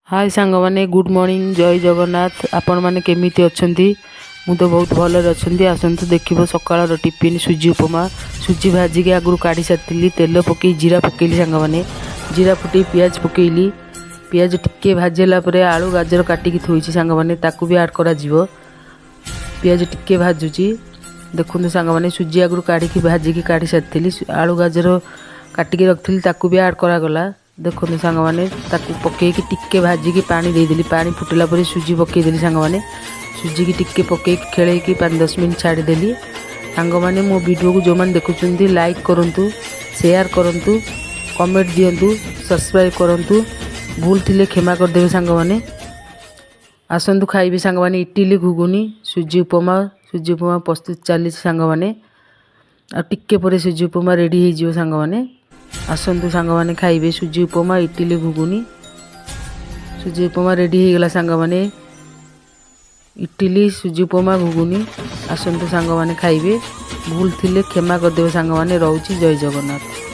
हाय सांग माने good morning जय जगन्नाथ। आपण माने केमिति अछंती? मु तो बहुत भले अछंती। आसंतु देखिबो सकाळर टिफिन सुजी उपमा। सुजी भाजी के आगु काढी सारतिली। तेल पकई जीरा पकईली सांग माने। जीरा फुटी पियाज पकईली। पियाज टिके भाजेला परे आलू गाजर काटिकी थोइछि सांग माने, ताकू भी ऐड करा जिवो। पियाज टिके भाजुछि देखुन सांग माने। सुजी आगु काढिकी भाजिकी काढी सारतिली। आलू गाजर काटिकी रखथिली ताकू भी ऐड करा गला। देखो सांग माने ताकू पकईकी टिके भाजिकी पानी देदेली। पानी फुटिला परे सुजी पकईदेली सांग माने। सुजी की टिके पकईकी खेलैकी 5-10 मिनट छाड़ीदेली। सांग माने मो वीडियो को जो मैंने देखुचंती लाइक करंतु, शेयर करंतु, कमेंट दियंतु, सब्सक्राइब करंतु। भूल थिले क्षमा कर देबे सांग माने। आसंतु खाइबे सांग माने इडली घुगुनी सुजी उपमा। सुजी उपमा प्रस्तुत चली सांग माने। आ टिके परे सुजी उपमा रेडी हो जिवो सांग माने। आसंतु सांग माने खाइबे सुजी उपमा इडली घुगुनी। सुजी उपमा रेडी हो गला सांग माने। इडली सुजी उपमा घुगुनी आसंतु सांग माने खाइबे। भूल थिले क्षमा कर देबे सांग माने। रहउची जय जगन्नाथ।